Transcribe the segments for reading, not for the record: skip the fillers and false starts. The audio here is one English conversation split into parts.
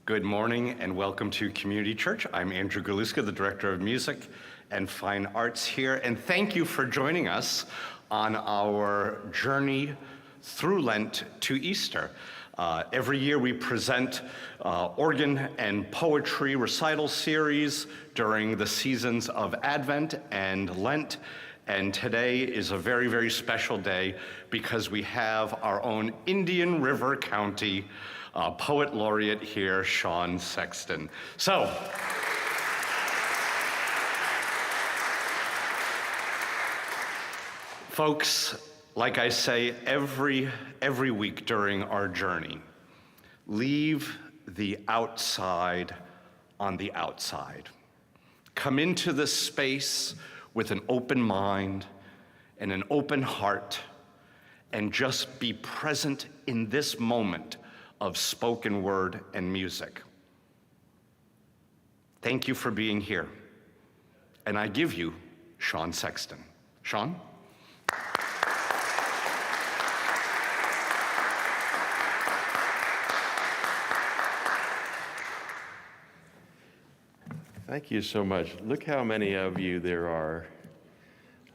Good morning and welcome to Community Church. I'm Andrew Galuska, the Director of Music and Fine Arts here, and thank you for joining us on our journey through Lent to Easter. Every year we present organ and poetry recital series during the seasons of Advent and Lent, and today is a very, very special day because we have our own Indian River County poet laureate here, Sexton. So, folks, like I say every week during our journey, leave the outside on the outside. Come into this space with an open mind and an open heart, and just be present in this moment of spoken word and music. Thank you for being here. And I give you Sexton. Sean? Thank you so much. Look how many of you there are.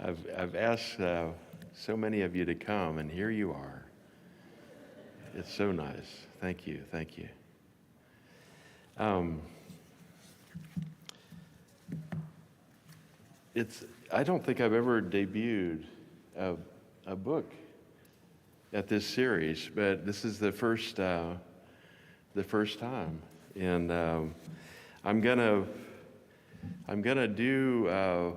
I've asked so many of you to come, and here you are. It's so nice. Thank you. Thank you. I don't think I've ever debuted a book at this series, but this is the first time, and I'm gonna do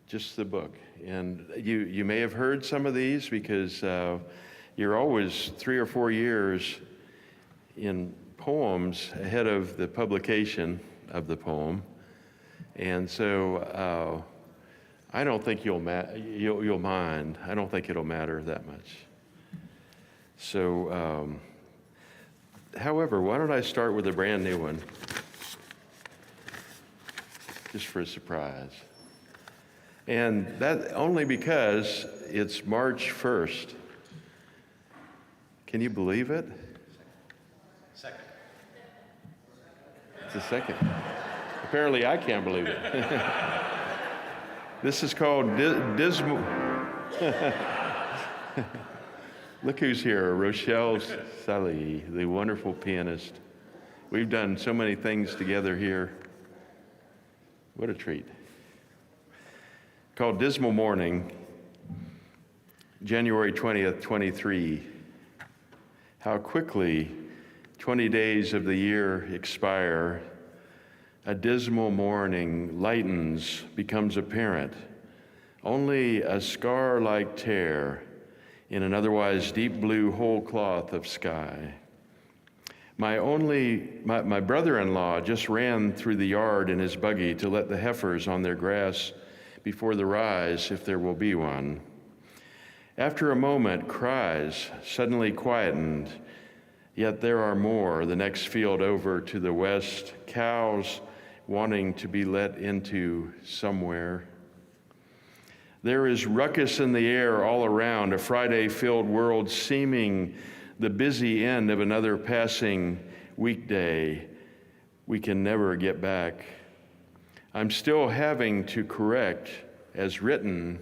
just the book. And you may have heard some of these because you're always 3 or 4 years in poems ahead of the publication of the poem, and so I don't think you'll mind. I don't think it'll matter that much. So, however, why don't I start with a brand new one, just for a surprise, and that only because it's March 1st. Can you believe it? Second. It's a second. Apparently I can't believe it. This is called Dismal. Look who's here, Rochelle Sully, the wonderful pianist. We've done so many things together here. What a treat. Called Dismal Morning, January 20th, 23. How quickly 20 days of the year expire. A dismal morning lightens, becomes apparent. Only a scar-like tear in an otherwise deep blue whole cloth of sky. My brother-in-law just ran through the yard in his buggy to let the heifers on their grass before the rise, if there will be one. After a moment, cries suddenly quietened, yet there are more. The next field over to the west, cows wanting to be let into somewhere. There is ruckus in the air all around, a Friday-filled world seeming the busy end of another passing weekday we can never get back. I'm still having to correct, as written,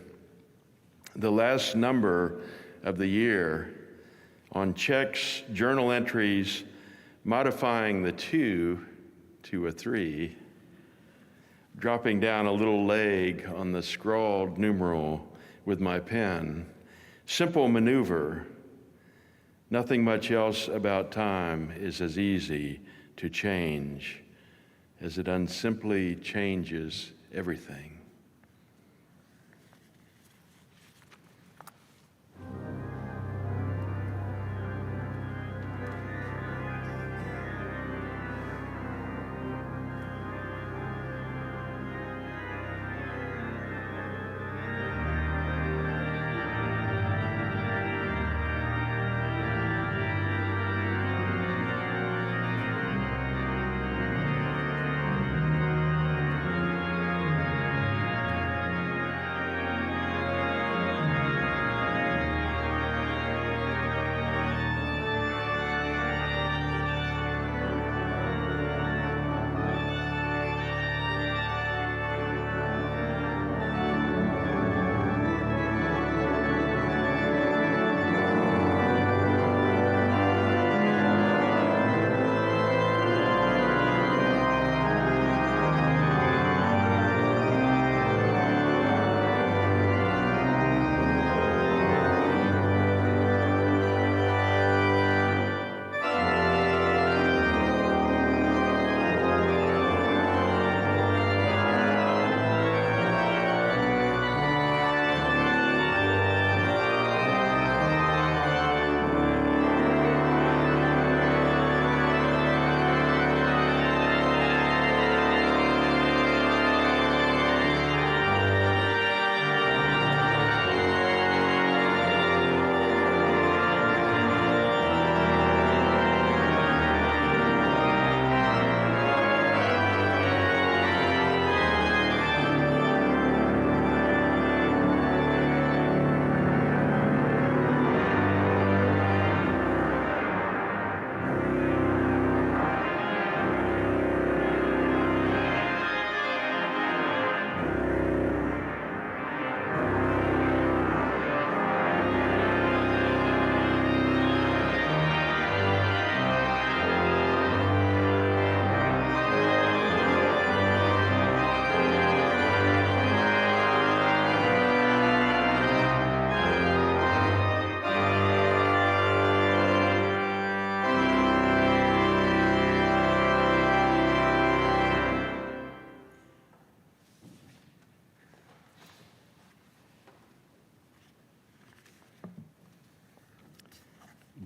the last number of the year on checks, journal entries, modifying the 2 to a 3, dropping down a little leg on the scrawled numeral with my pen. Simple maneuver. Nothing much else about time is as easy to change as it unsimply changes everything.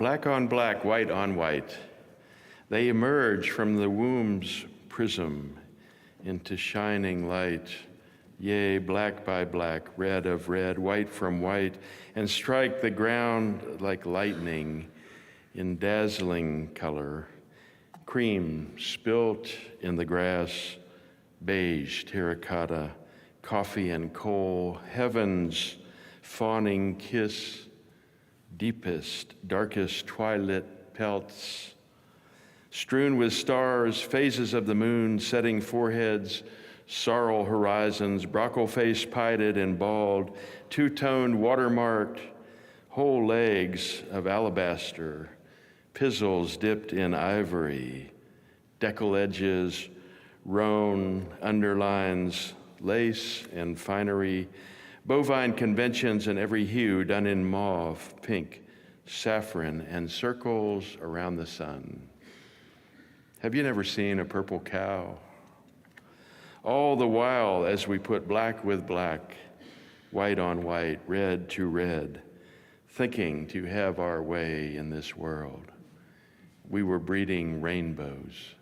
Black on black, white on white, they emerge from the womb's prism into shining light. Yea, black by black, red of red, white from white, and strike the ground like lightning in dazzling color. Cream spilt in the grass, beige terracotta, coffee and coal, heaven's fawning kiss, deepest, darkest twilit pelts, strewn with stars, phases of the moon, setting foreheads, sorrel horizons, brockle-face pited and bald, two-toned watermarked, whole legs of alabaster, pizzles dipped in ivory, decal edges, roan underlines, lace and finery, bovine conventions in every hue done in mauve, pink, saffron, and circles around the sun. Have you never seen a purple cow? All the while, as we put black with black, white on white, red to red, thinking to have our way in this world, we were breeding rainbows.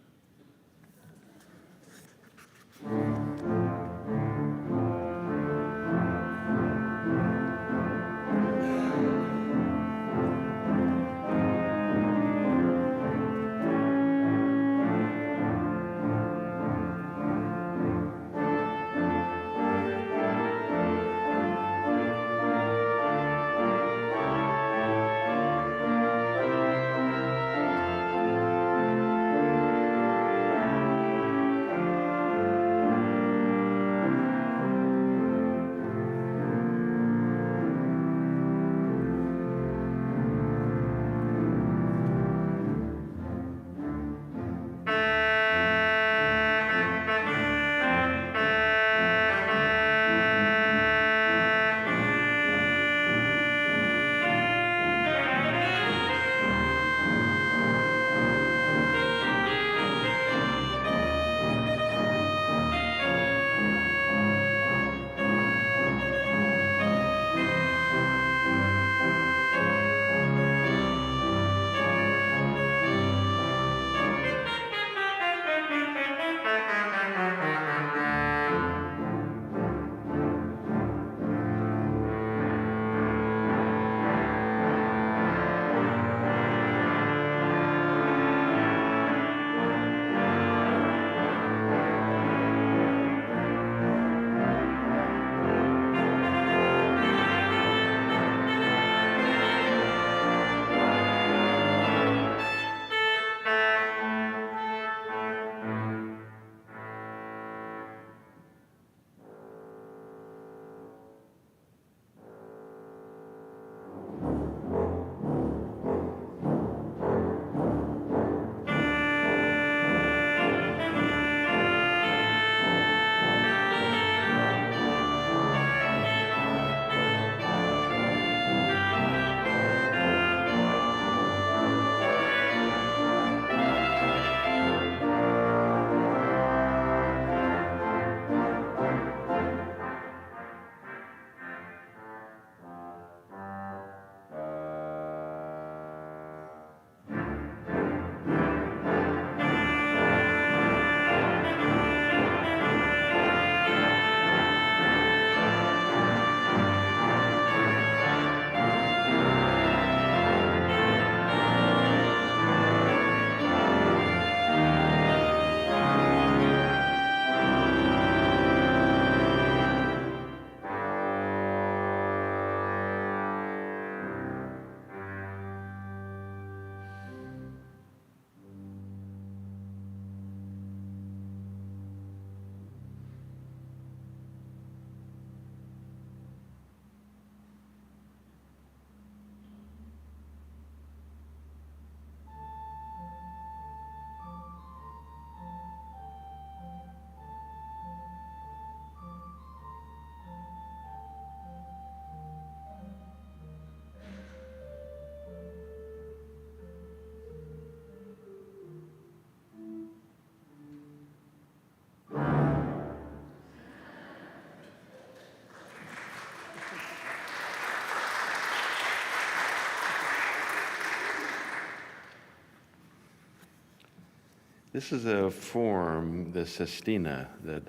This is a form, the sestina, that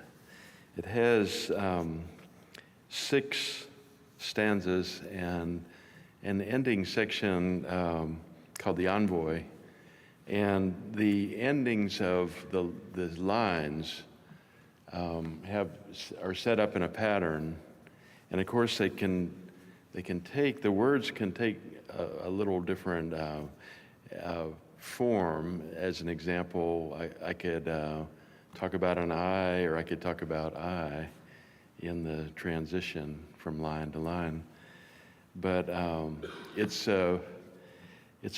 it has 6 stanzas and an ending section called the envoy. And the endings of the lines are set up in a pattern. And of course, the words can take a little different form. As an example, I could talk about an I, or I could talk about I in the transition from line to line. But it's a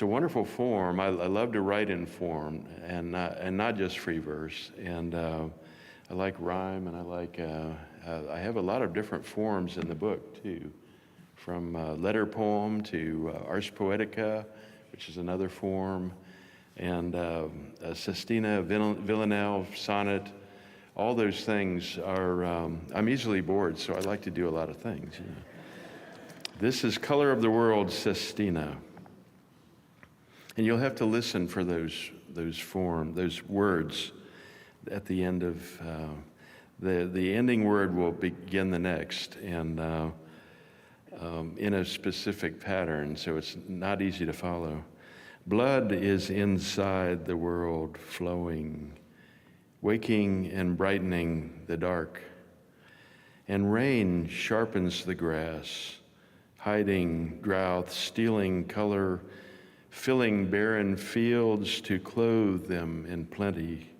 wonderful form. I love to write in form, and not just free verse. And I like rhyme, and I have a lot of different forms in the book too, from letter poem to ars poetica, which is another form, and sestina, villanelle, sonnet. All those things are. I'm easily bored, so I like to do a lot of things. You know. This is Color of the World, Sestina. And you'll have to listen for those words at the end of the ending word will begin the next, and in a specific pattern, so it's not easy to follow. Blood is inside the world flowing, waking and brightening the dark. And rain sharpens the grass, hiding drought, stealing color, filling barren fields to clothe them in plenty.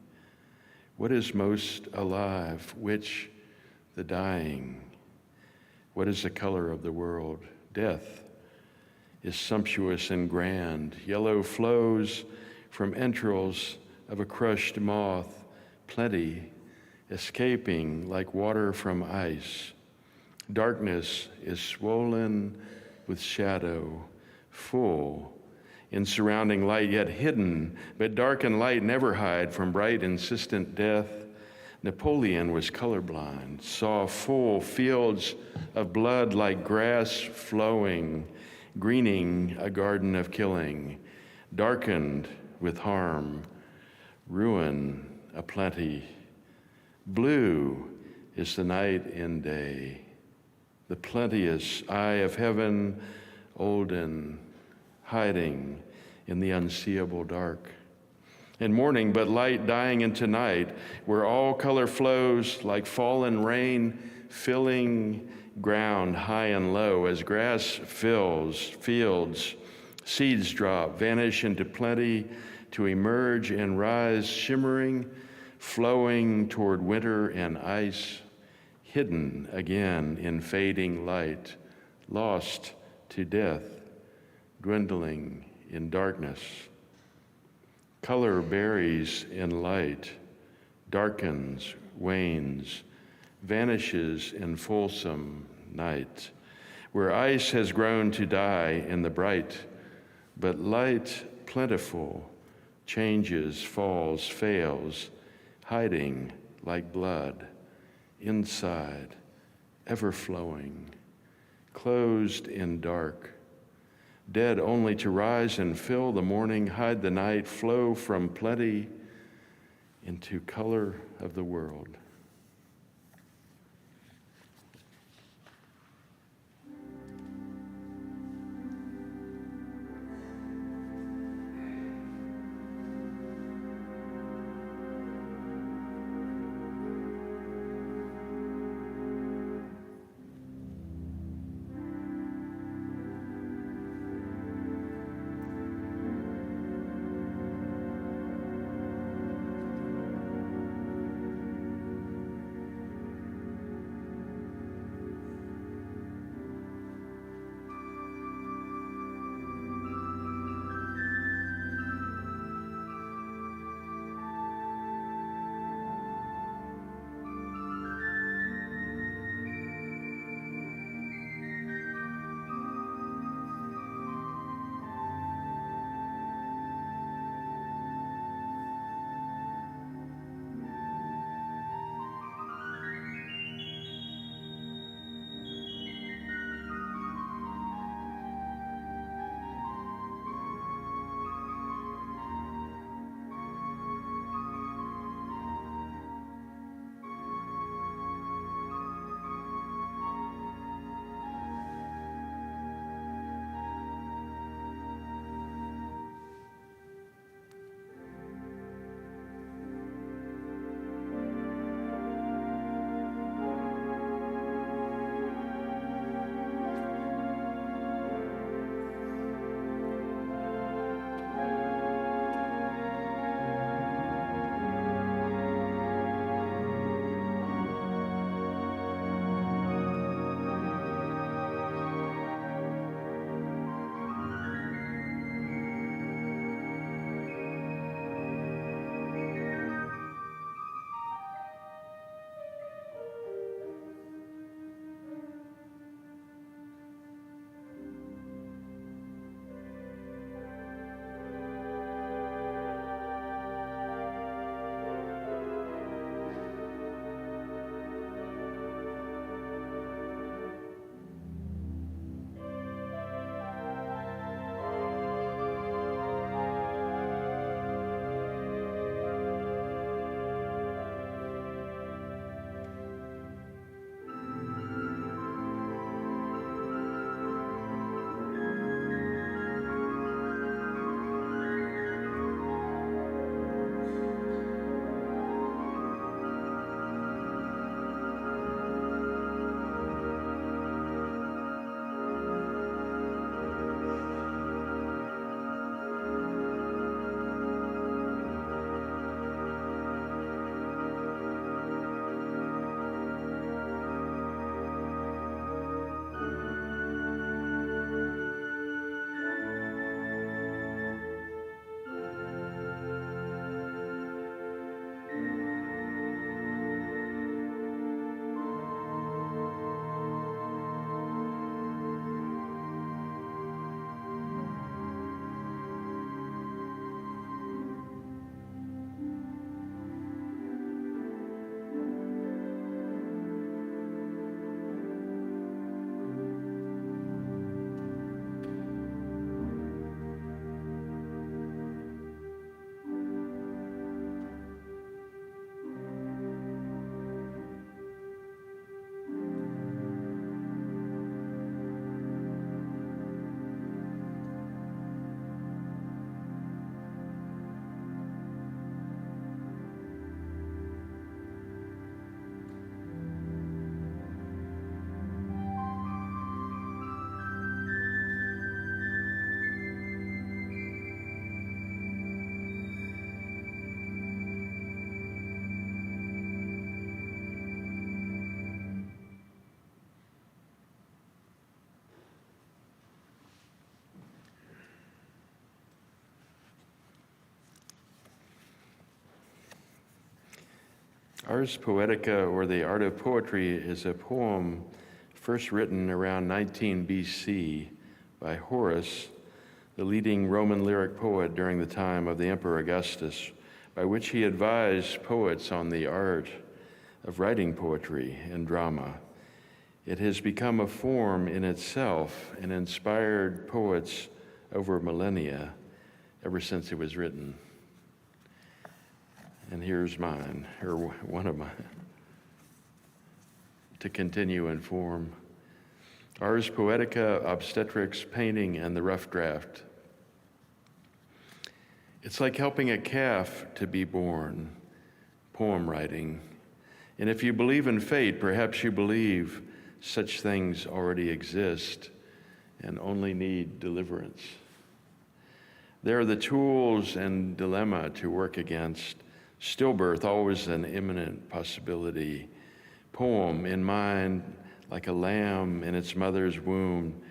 What is most alive? Which? The dying. What is the color of the world? Death is sumptuous and grand. Yellow flows from entrails of a crushed moth. Plenty escaping like water from ice. Darkness is swollen with shadow, full in surrounding light, yet hidden, but dark and light never hide from bright, insistent death. Napoleon was colorblind, saw full fields of blood like grass flowing, greening a garden of killing, darkened with harm, ruin aplenty. Blue is the night in day, the plenteous eye of heaven, olden, hiding in the unseeable dark. And morning, but light dying into night, where all color flows like fallen rain, filling ground high and low. As grass fills fields, seeds drop, vanish into plenty, to emerge and rise shimmering, flowing toward winter and ice, hidden again in fading light, lost to death, dwindling in darkness. Color buries in light, darkens, wanes, vanishes in fulsome night, where ice has grown to die in the bright, but light plentiful changes, falls, fails, hiding like blood, inside, ever flowing, closed in dark, dead only to rise and fill the morning, hide the night, flow from plenty into color of the world. Ars Poetica, or the Art of Poetry, is a poem first written around 19 BC by Horace, the leading Roman lyric poet during the time of the Emperor Augustus, by which he advised poets on the art of writing poetry and drama. It has become a form in itself and inspired poets over millennia ever since it was written. And here's mine, or one of mine, to continue in form. Ars Poetica, Obstetrics, Painting, and the Rough Draft. It's like helping a calf to be born, poem writing. And if you believe in fate, perhaps you believe such things already exist and only need deliverance. There are the tools and dilemma to work against. Stillbirth, always an imminent possibility. Poem in mind, like a lamb in its mother's womb,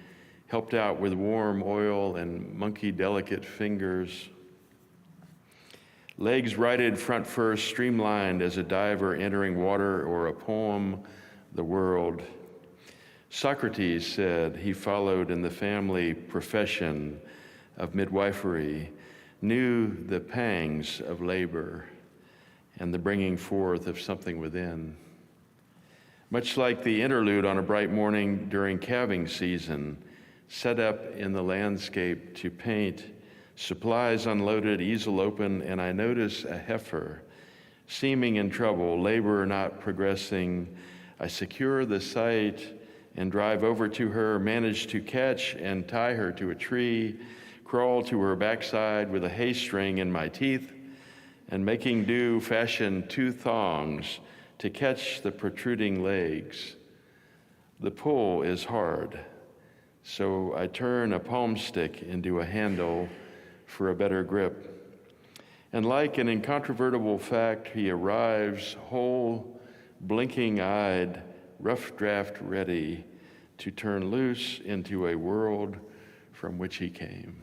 helped out with warm oil and monkey-delicate fingers. Legs righted front first, streamlined as a diver entering water, or a poem, the world. Socrates said he followed in the family profession of midwifery, knew the pangs of labor and the bringing forth of something within. Much like the interlude on a bright morning during calving season, set up in the landscape to paint, supplies unloaded, easel open, and I notice a heifer, seeming in trouble, labor not progressing. I secure the sight and drive over to her, manage to catch and tie her to a tree, crawl to her backside with a hay string in my teeth, and making do fashion 2 thongs to catch the protruding legs. The pull is hard, so I turn a palm stick into a handle for a better grip. And like an incontrovertible fact, he arrives whole, blinking-eyed, rough draft ready to turn loose into a world from which he came.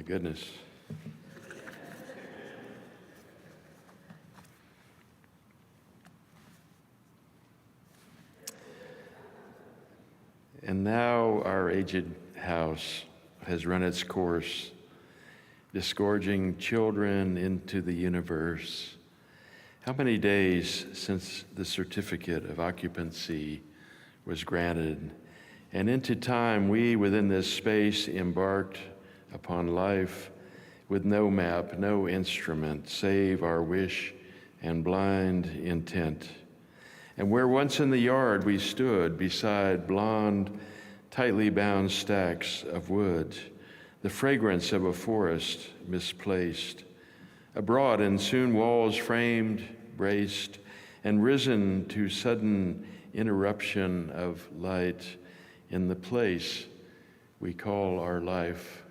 goodness. And now our aged house has run its course, disgorging children into the universe. How many days since the certificate of occupancy was granted, and into time we within this space embarked upon life with no map, no instrument, save our wish and blind intent. And where once in the yard we stood beside blonde, tightly bound stacks of wood, the fragrance of a forest misplaced, abroad and soon walls framed, braced, and risen to sudden interruption of light in the place we call our life.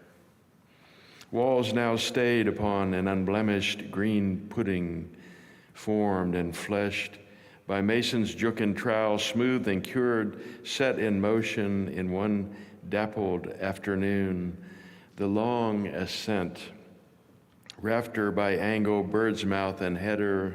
Walls now stayed upon an unblemished green pudding, formed and fleshed by mason's juk and trowel, smoothed and cured, set in motion in one dappled afternoon, the long ascent, rafter by angle, bird's mouth and header,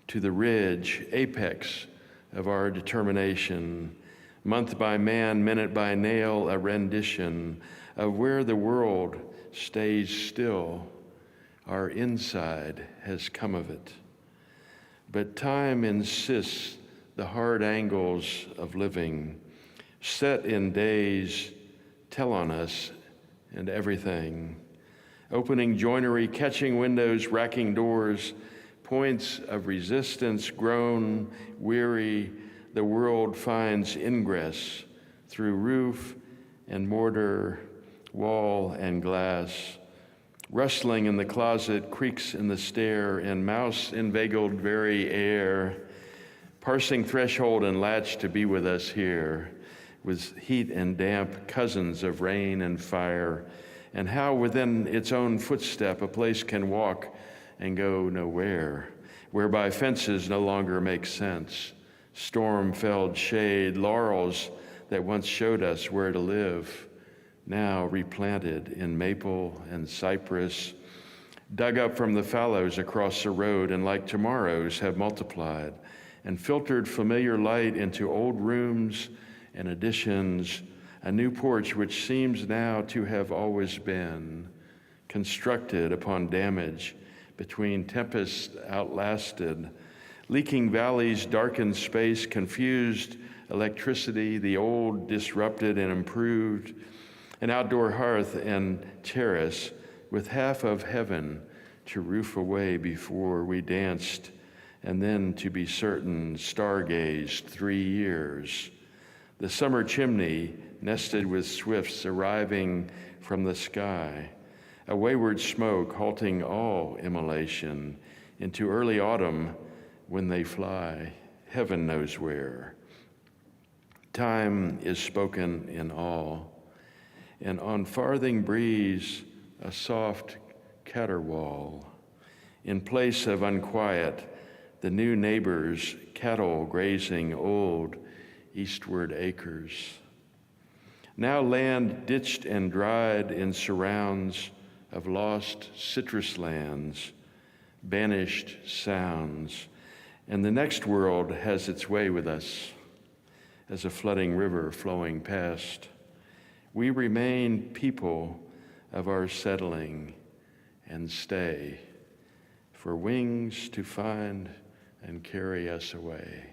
to the ridge, apex of our determination, month by man, minute by nail, a rendition of where the world stays still, our inside has come of it. But time insists the hard angles of living, set in days, tell on us and everything. Opening joinery, catching windows, racking doors, points of resistance grown weary, the world finds ingress through roof and mortar, wall and glass. Rustling in the closet, creaks in the stair, and mouse inveigled very air, parsing threshold and latch to be with us here, with heat and damp, cousins of rain and fire, and how within its own footstep a place can walk and go nowhere, whereby fences no longer make sense, storm-felled shade, laurels that once showed us where to live, now replanted in maple and cypress, dug up from the fallows across the road, and like tomorrows have multiplied and filtered familiar light into old rooms and additions, a new porch which seems now to have always been, constructed upon damage between tempests outlasted, leaking valleys, darkened space, confused electricity, the old disrupted and improved, an outdoor hearth and terrace with half of heaven to roof away before we danced, and then to be certain stargazed 3 years. The summer chimney nested with swifts arriving from the sky, a wayward smoke halting all immolation into early autumn when they fly, heaven knows where. Time is spoken in all, and on farthing breeze a soft caterwaul. In place of unquiet, the new neighbors, cattle grazing old eastward acres. Now land ditched and dried in surrounds of lost citrus lands, banished sounds, and the next world has its way with us as a flooding river flowing past. We remain people of our settling and stay, for wings to find and carry us away.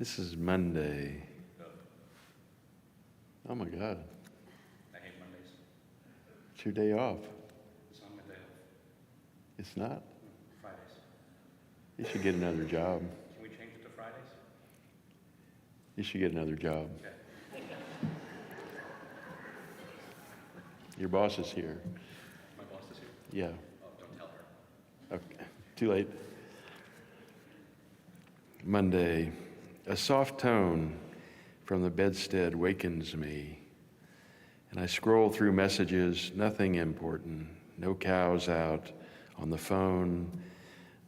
This is Monday. Oh my God. I hate Mondays. It's your day off. It's not my day off. It's not? Fridays. You should get another job. Can we change it to Fridays? You should get another job. Okay. Your boss is here. My boss is here. Yeah. Oh, don't tell her. Okay. Too late. Monday. A soft tone from the bedstead wakens me, and I scroll through messages, nothing important, no cows out on the phone,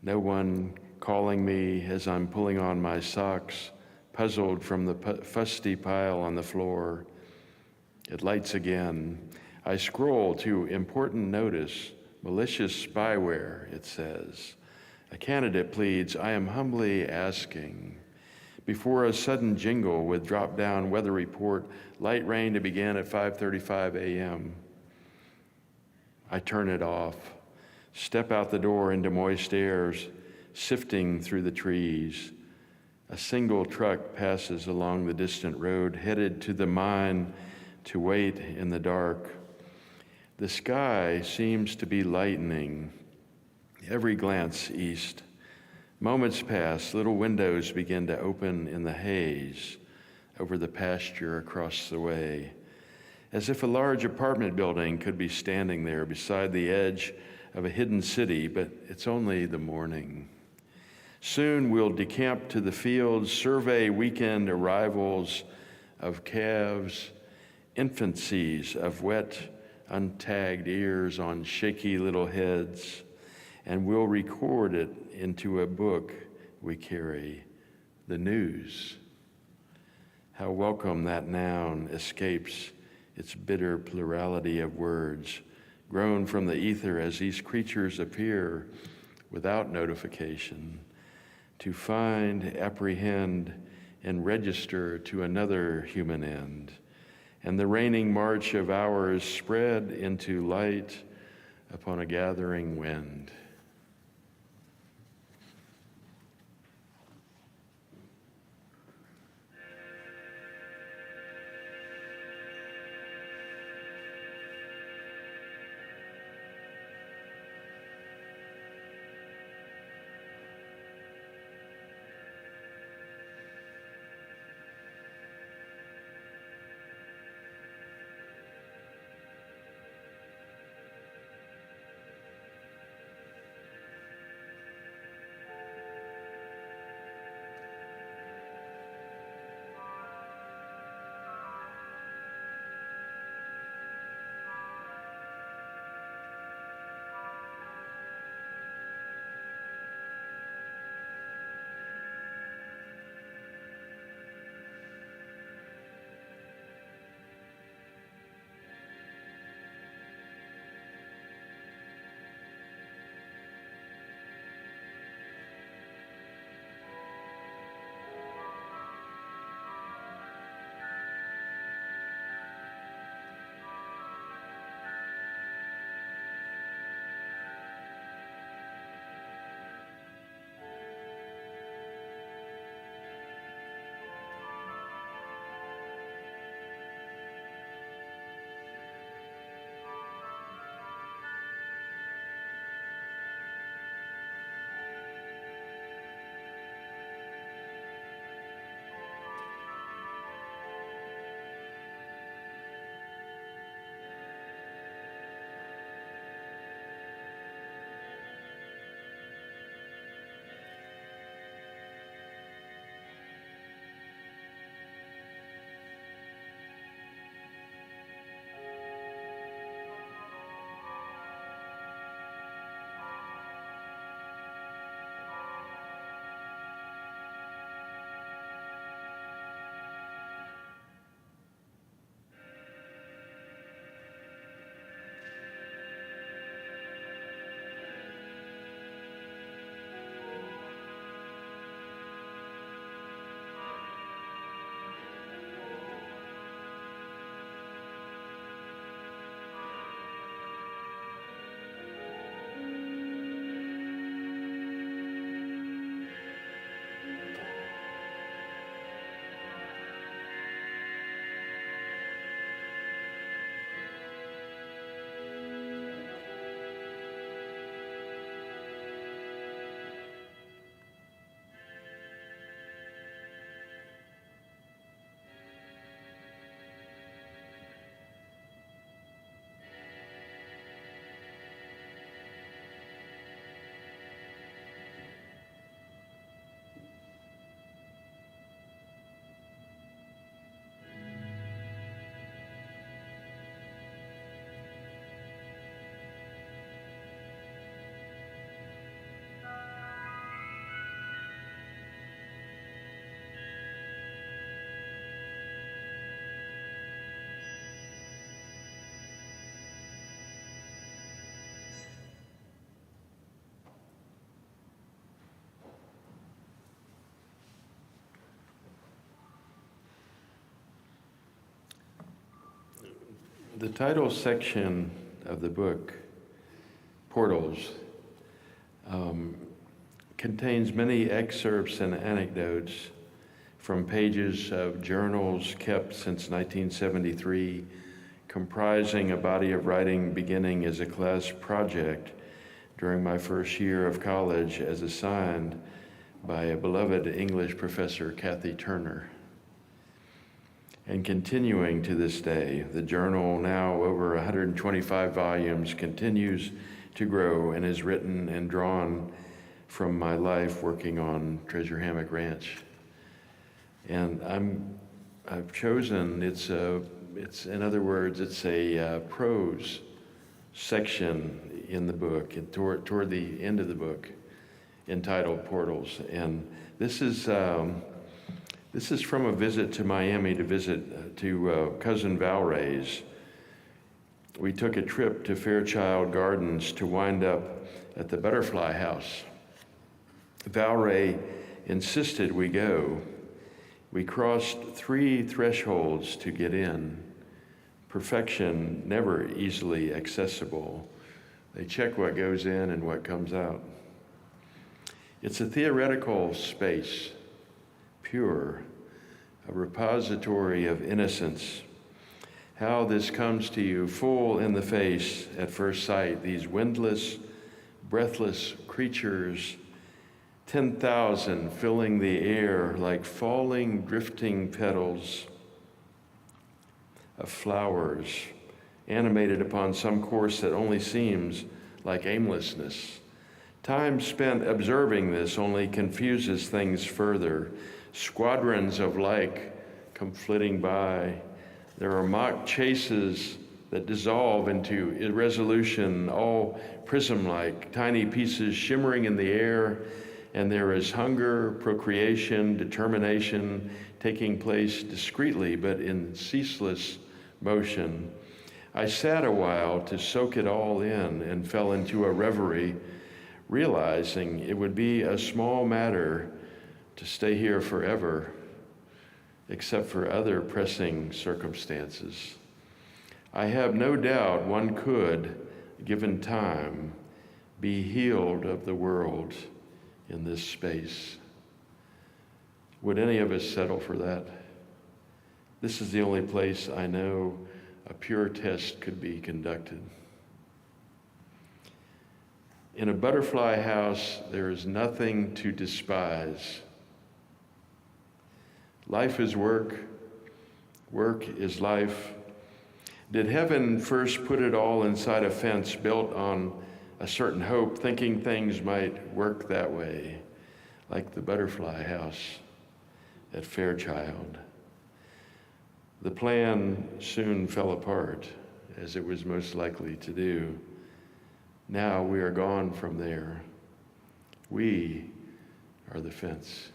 no one calling me as I'm pulling on my socks, puzzled from the fusty pile on the floor. It lights again. I scroll to important notice, malicious spyware, it says. A candidate pleads, I am humbly asking. Before a sudden jingle with drop-down weather report, light rain to begin at 5:35 a.m. I turn it off, step out the door into moist airs, sifting through the trees. A single truck passes along the distant road, headed to the mine to wait in the dark. The sky seems to be lightening. Every glance east. Moments pass, little windows begin to open in the haze over the pasture across the way, as if a large apartment building could be standing there beside the edge of a hidden city, but it's only the morning. Soon we'll decamp to the fields, survey weekend arrivals of calves, infancies of wet, untagged ears on shaky little heads, and we'll record it into a book we carry, the news. How welcome that noun escapes its bitter plurality of words, grown from the ether as these creatures appear without notification, to find, apprehend, and register to another human end. And the reigning march of hours spread into light upon a gathering wind. The title section of the book, Portals, contains many excerpts and anecdotes from pages of journals kept since 1973, comprising a body of writing beginning as a class project during my first year of college as assigned by a beloved English professor, Kathy Turner. And continuing to this day, the journal, now over 125 volumes, continues to grow and is written and drawn from my life working on Treasure Hammock Ranch. And I've chosen, it's in other words, it's a prose section in the book, and toward the end of the book, entitled Portals. And this is from a visit to Miami to cousin Val Ray's. We took a trip to Fairchild Gardens to wind up at the Butterfly House. Val Ray insisted we go. We crossed 3 thresholds to get in. Perfection never easily accessible. They check what goes in and what comes out. It's a theoretical space, pure, a repository of innocence. How this comes to you full in the face at first sight, these windless, breathless creatures, 10,000 filling the air like falling, drifting petals of flowers, animated upon some course that only seems like aimlessness. Time spent observing this only confuses things further. Squadrons of like come flitting by. There are mock chases that dissolve into irresolution, all prism-like, tiny pieces shimmering in the air, and there is hunger, procreation, determination taking place discreetly but in ceaseless motion. I sat a while to soak it all in and fell into a reverie, realizing it would be a small matter to stay here forever, except for other pressing circumstances. I have no doubt one could, given time, be healed of the world in this space. Would any of us settle for that? This is the only place I know a pure test could be conducted. In a butterfly house, there is nothing to despise. Life is work, work is life. Did heaven first put it all inside a fence built on a certain hope, thinking things might work that way, like the butterfly house at Fairchild? The plan soon fell apart, as it was most likely to do. Now we are gone from there. We are the fence.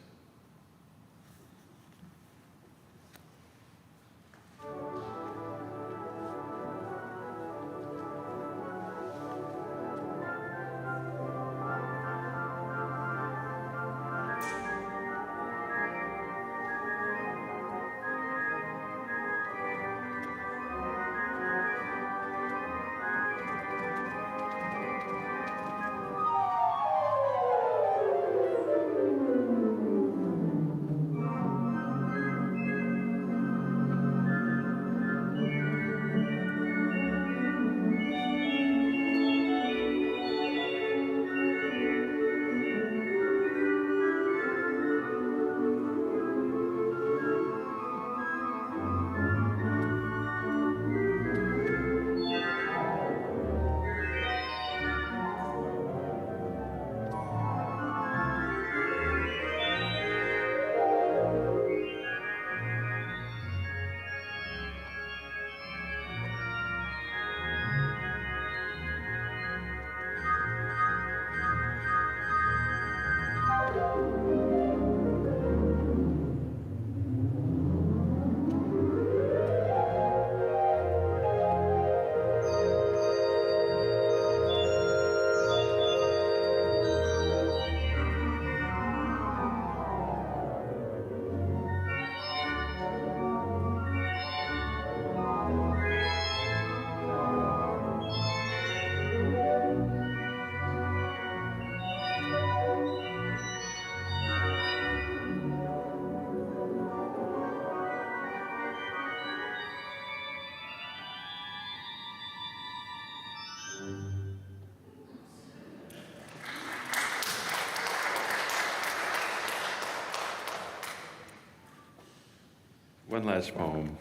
One last poem.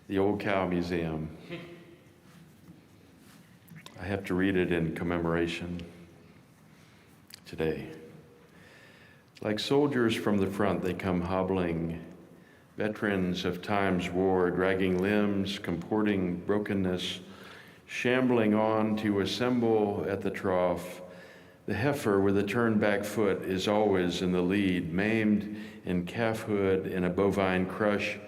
The Old Cow Museum. I have to read it in commemoration today. Like soldiers from the front, they come hobbling, veterans of time's war, dragging limbs, comporting brokenness, shambling on to assemble at the trough. The heifer with a turned back foot is always in the lead, maimed in calfhood in a bovine crush,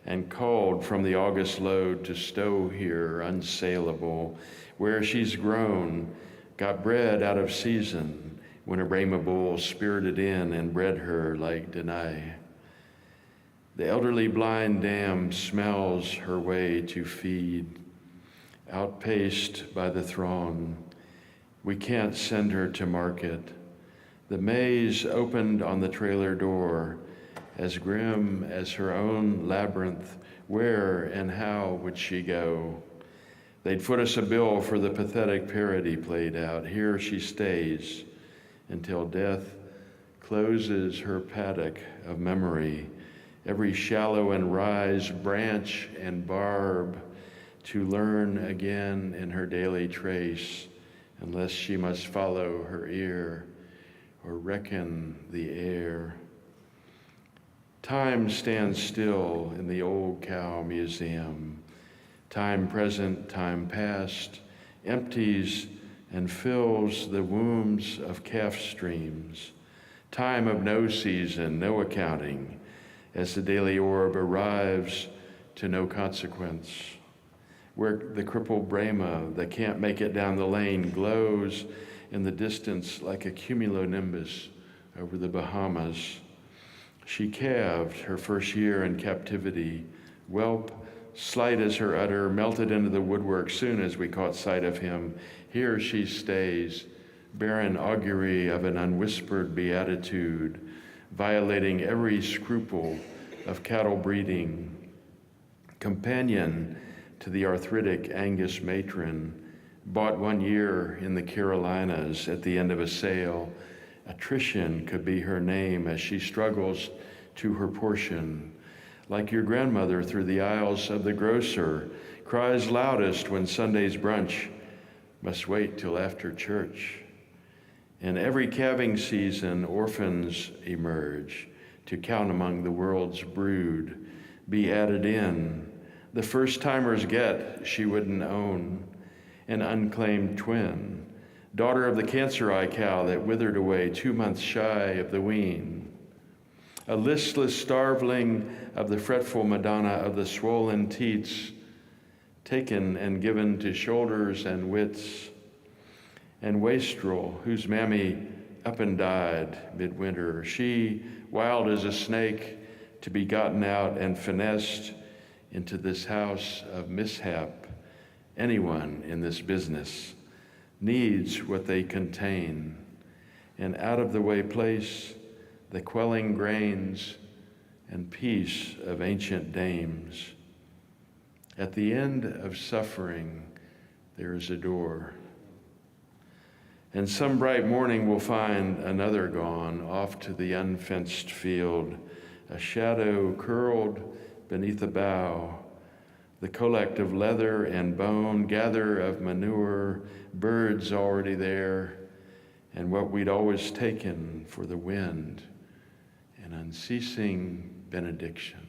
and called from the August load to stow here unsaleable, where she's grown, got bred out of season, when a Brahma bull spirited in and bred her like Denai. The elderly blind dam smells her way to feed, outpaced by the throng. We can't send her to market. The maze opened on the trailer door, as grim as her own labyrinth. Where and how would she go? They'd foot us a bill for the pathetic parody played out. Here she stays until death closes her paddock of memory, every shallow and rise, branch and barb, to learn again in her daily trace, unless she must follow her ear or reckon the air. Time stands still in the Old Cow Museum. Time present, time past, empties and fills the wombs of calf streams. Time of no season, no accounting, as the daily orb arrives to no consequence. Where the crippled Brahma that can't make it down the lane glows in the distance like a cumulonimbus over the Bahamas. She calved her first year in captivity. Whelp, slight as her udder, melted into the woodwork soon as we caught sight of him. Here she stays, barren augury of an unwhispered beatitude, violating every scruple of cattle breeding. Companion to the arthritic Angus matron, bought 1 year in the Carolinas at the end of a sale. Attrition could be her name as she struggles to her portion. Like your grandmother through the aisles of the grocer, cries loudest when Sunday's brunch must wait till after church. In every calving season, orphans emerge to count among the world's brood, be added in. The first-timers get she wouldn't own, an unclaimed twin, daughter of the cancer eye cow that withered away 2 months shy of the wean, a listless starveling of the fretful Madonna of the swollen teats, taken and given to shoulders and wits, and wastrel, whose mammy up and died midwinter, she, wild as a snake, to be gotten out and finessed into this house of mishap. Anyone in this business needs what they contain, an out-of-the-way place, the quelling grains and peace of ancient dames. At the end of suffering, there is a door. And some bright morning we'll find another gone off to the unfenced field, a shadow curled beneath a bough, the collect of leather and bone, gather of manure, birds already there, and what we'd always taken for the wind, an unceasing benediction.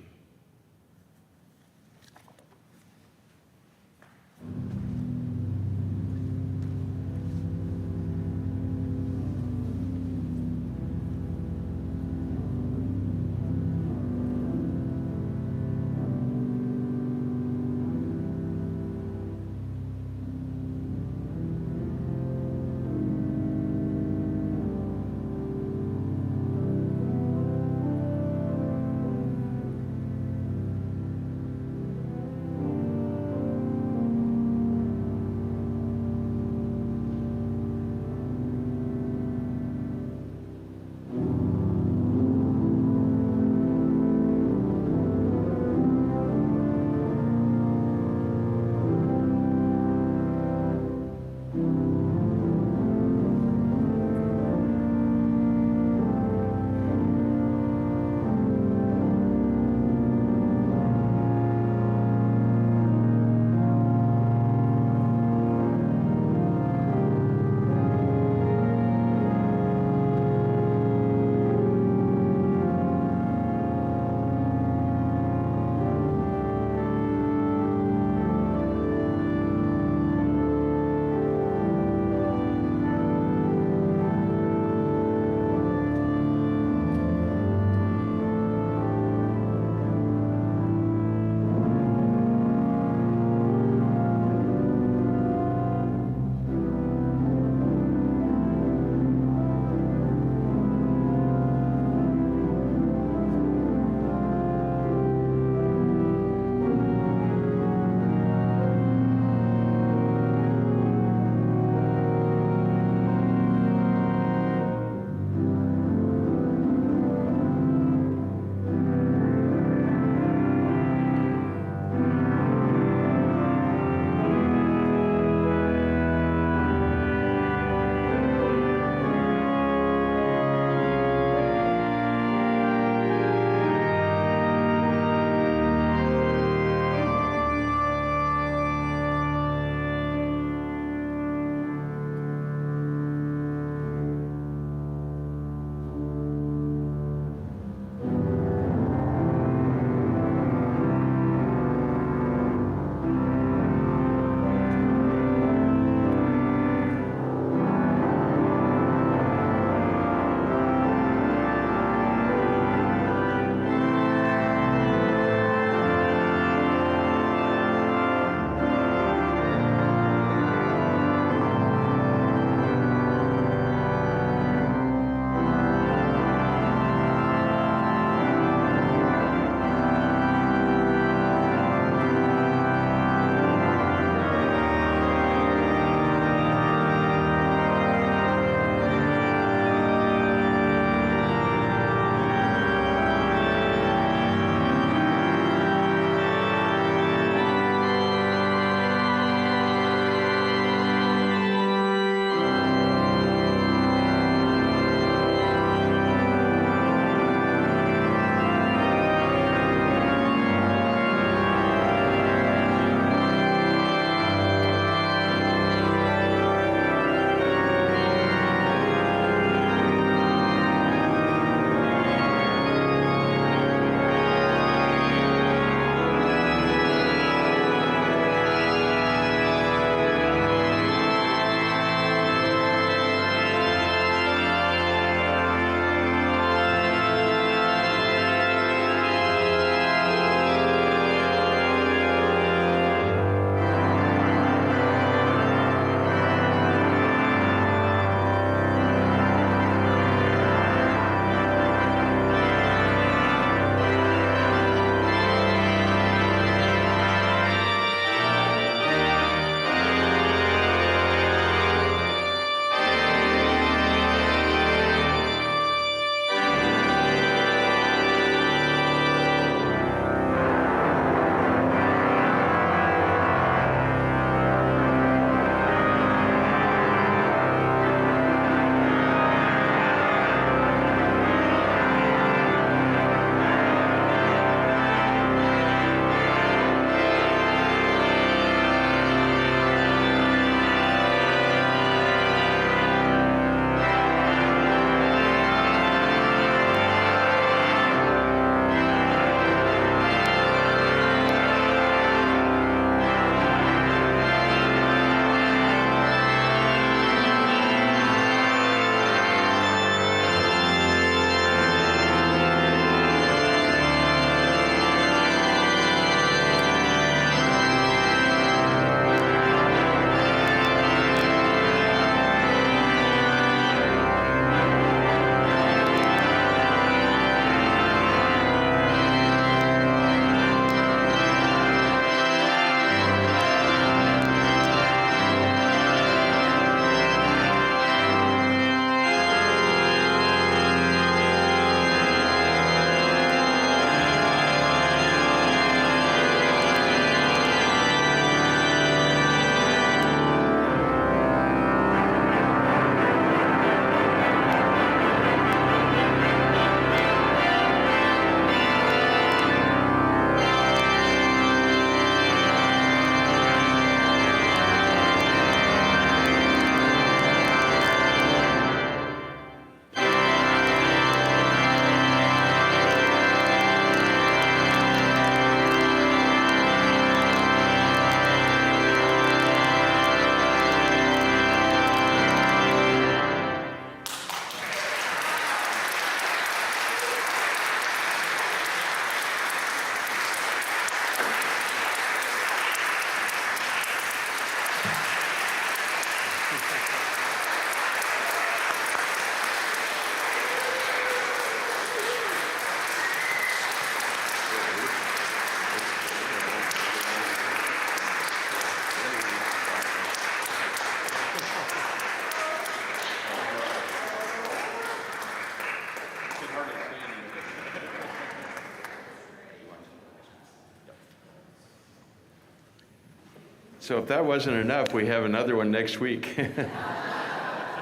So if that wasn't enough, we have another one next week.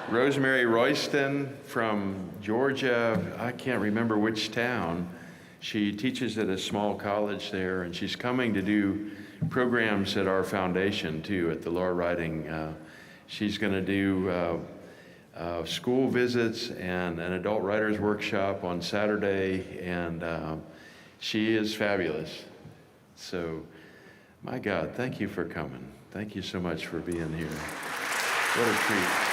Rosemary Royston from Georgia, I can't remember which town. She teaches at a small college there, and she's coming to do programs at our foundation too, at the Laura Writing. She's going to do school visits and an adult writers workshop on Saturday, and she is fabulous. So, my God, thank you for coming. Thank you so much for being here. What a treat.